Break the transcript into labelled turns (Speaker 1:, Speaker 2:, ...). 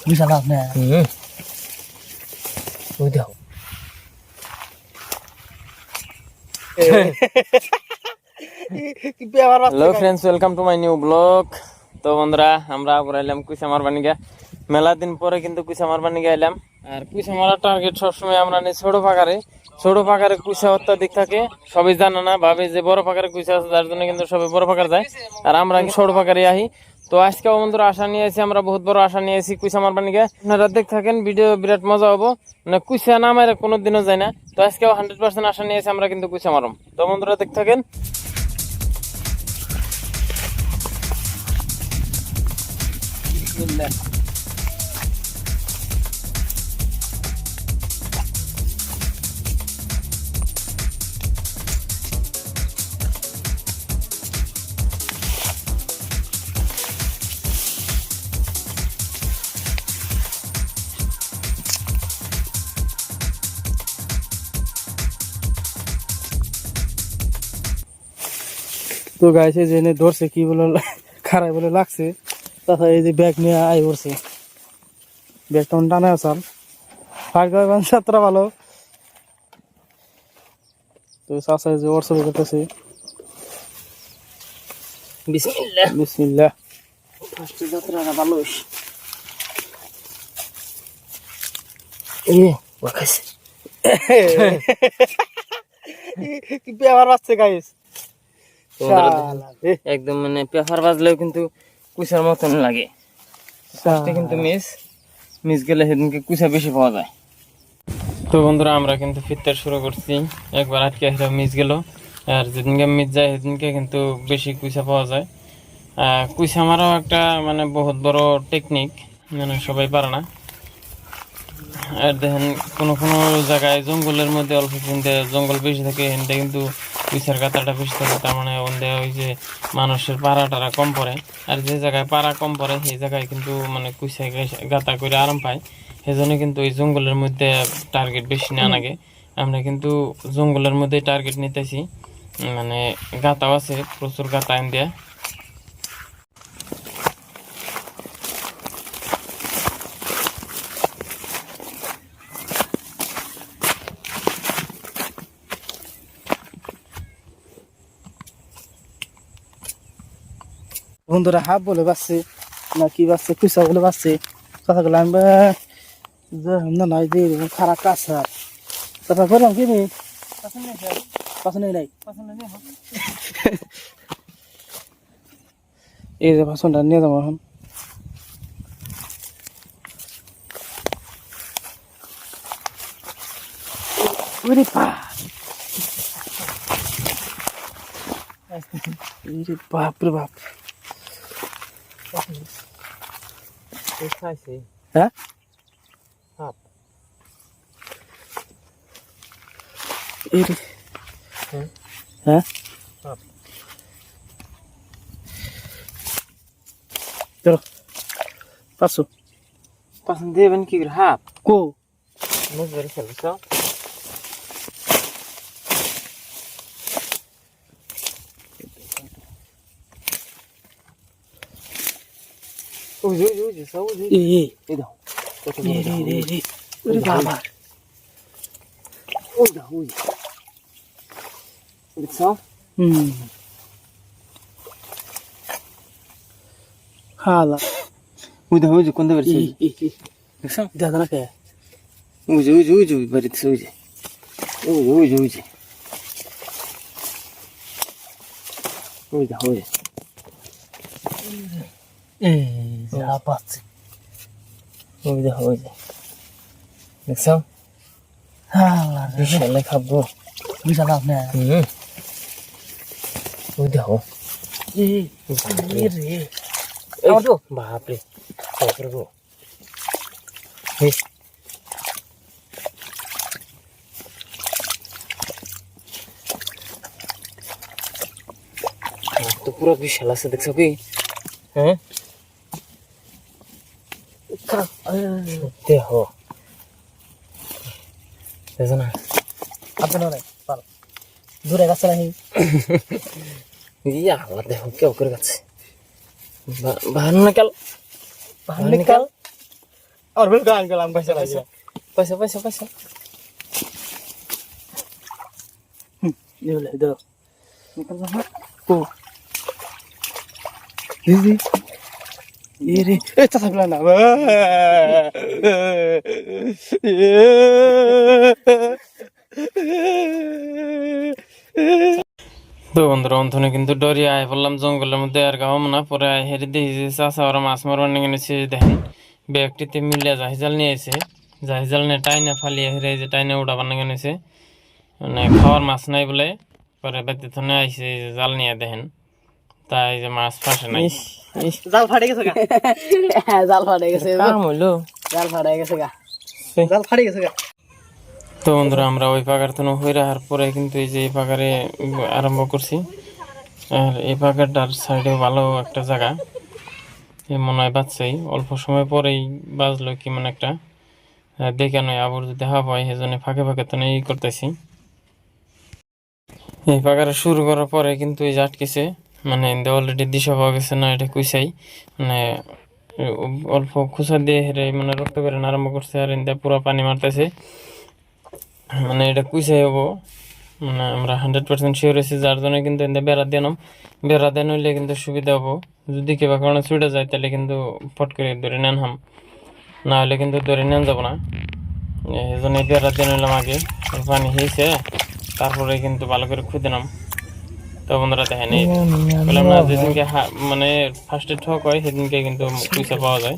Speaker 1: বিশাল লাভ না ওই দেখো
Speaker 2: hello friends, welcome to my new blog. তো বন্ধুরা, আমরা আবার এলাম কুইসা মারবার নিগে। মেলা দিন পরে কিন্তু কুইসা মারবার নিগে এলাম। আর কুইসা মারার টার্গেট সবসময় আমরা নিই ছোট পাকারে। ছোট পাকারে কুইসা অত্যাধিক থাকে, সবাই জানে না, ভাবে যে বড় পাকারে কুইসা আছে, যার জন্য কিন্তু সবাই বড় পাকার যায়। আর আমরা ছোট পাকারে আহি। তো আজকেও বন্ধুরা আশা নিয়ে আসি, আমরা বহুত বড় আশা নিয়ে আসি কুইসা মারবার নিগে। আপনারা দেখ থাকেন, ভিডিও বিরাট মজা হবো। মানে কুইসা না মারে কোনোদিনও যায় না। তো আজকেও 100% আশা নিয়ে আসি আমরা কিন্তু কুইসা মারম। তো বন্ধুরা দেখ থাকেন।
Speaker 1: তো গাইছে জেনে ধরছে কি বলে খারাপ বলে লাগছে, তাছাড়া এই যে ব্যাগ নিয়ে আই পড়ছে। ব্যাগটা টানে আসাল যাত্রা ভালো। তো চাষা যে ওর ছবি করতেছে। বিসমিল্লাহ বিসমিল্লাহ। ফার্স্ট যাত্রাটা ভালো কি পেয়ার বাজছে গাইস।
Speaker 2: একদম মানে পেপার বাজলেও কিন্তু কুইসার মতন লাগে। কিন্তু মিস গেলে সেদিনকে কুইসা বেশি পাওয়া যায়। তো বন্ধুরা, আমরা কিন্তু ফিরতে শুরু করছি। একবার আটকে একটা মিস গেল, আর যেদিনকে মিস যায় সেদিনকে কিন্তু বেশি কুইসা পাওয়া যায়। কুইসা মারাও একটা মানে বহুত বড় টেকনিক, মানে সবাই পারে না। আর দেখেন কোনো কোনো জায়গায় জঙ্গলের মধ্যে অল্প কিন্তু জঙ্গল বেশি থাকে, এখানটা কিন্তু কুইসার গাতাটা বেশি থাকে। তার মানে ওখানে ওই যে মানুষের পাড়া টাড়া কম পড়ে। আর যে জায়গায় পাড়া কম পড়ে সেই জায়গায় কিন্তু মানে কুইসা গাতা করে আরাম পায়। সেই জন্য কিন্তু ওই জঙ্গলের মধ্যে টার্গেট বেশি না লাগে। আমরা কিন্তু জঙ্গলের মধ্যে টার্গেট নিতেছি, মানে গাতাও আছে প্রচুর গাতা এন দেয়া।
Speaker 1: বন্ধুরা হাফ বলে বাসছে না কি বাসছে, কুইসা বলে বাসছে। কথা বলে আমি না নাই যে খারাপ কাছে তারপর করলাম কি নাই এই যে বাসনটা নিয়ে যাবো এখন। বাপ রে বাপ। হ্যাঁ হ্যাঁ চলো পাঁচশো
Speaker 2: দেবেন কি করে হাফ
Speaker 1: কো
Speaker 2: নজরে খেলছ।
Speaker 1: হালা
Speaker 2: উইদা হইছে কোন দেবে দেখছ
Speaker 1: দাদা না কে
Speaker 2: উইজে বাড়িতে উইজে
Speaker 1: পাচ্ছে
Speaker 2: দেখছ
Speaker 1: হালা
Speaker 2: বিশালে খাবো
Speaker 1: বিশাল লাভ না
Speaker 2: ওই দেখো
Speaker 1: রে
Speaker 2: বাপরে গো তো পুরো বিশাল আছে দেখছো কি? হ্যাঁ দেখো দেখো না
Speaker 1: আপনার দূরে গাছ নাকি
Speaker 2: ইয়া আল্লাহ দেখো কেউ করে গেছে বাহান্ন কাল
Speaker 1: আর বল গান গেলাম পয়সা
Speaker 2: পয়সা
Speaker 1: লাগে
Speaker 2: পয়সা পয়সা পয়সা
Speaker 1: এগুলো দাও কো দিদি এরে এ চাচা বলা না
Speaker 2: তো বন্ধুরা অন্থনে কিন্তু ডরি আয় বললাম জঙ্গলের মধ্যে আর গাওয়াম না পরে আয় হেরে দেখি যে চাষা ওরা মাছ মারবার নিয়ে গেছে দেখেন ব্যাগটিতে মিলিয়া জাহিজাল নিয়ে এসে জাহিজাল নিয়ে টাইনে ফালিয়ে হেরে যে টাইনে উঠাবার নিয়ে গেছে মানে খাওয়ার মাছ নাই বলে পরে ব্যক্তিথনে আইসে যে জাল নিয়ে দেখেন তাই যে মাছ ফাঁসে নাই
Speaker 1: জাল ফাটে গেছে গা
Speaker 3: হ্যাঁ জাল ফাটে গেছে
Speaker 2: কাম হইলো
Speaker 3: জাল ফাটে গেছে গা
Speaker 1: জাল ফাটে গেছে গা
Speaker 2: তো বন্ধুরা আমরা ওই পাকার তো হয়ে রাখার পরে কিন্তু এই যে এই পাকারে আরম্ভ করছি আর এই পাকারটার সাইডে ভালো একটা জায়গা এই মনে হয় বাচ্চাই অল্প সময় পরেই বাজলো কি মানে একটা দেখে নয় আবার যদি হাফ হয় সেজন্য ফাঁকে ফাঁকে তো ই করতেছি এই পাকারে শুরু করার পরে কিন্তু এই যে আটকেছে মানে অলরেডি দিশা পাওয়া গেছে না এটা কুইসাই মানে অল্প খুসা দিয়ে হেরে মানে রক্ত বেরোন আরম্ভ করছে আর এতে পুরো পানি মারতেছে মানে এটা কুইসাই হবো মানে আমরা 100% শিওর হয়েছি যার জন্য কিন্তু এতে বেড়া দিলাম বেড়া দেন হইলে কিন্তু সুবিধা হবো যদি কেবা কারণে ছুটে যায় তাহলে কিন্তু ফট করে ধরে নেন হাম না হলে কিন্তু ধরে নেন যাবো না এই জন্য বেড়া দিয়ে নিলাম আগে পানি হয়েছে তারপরে কিন্তু ভালো করে খুঁজে নাম তো বন্ধুরা দেখেন এই বললাম না যেদিনকে মানে ফার্স্টে ঠক হয় সেদিনকে কিন্তু পয়সা পাওয়া যায়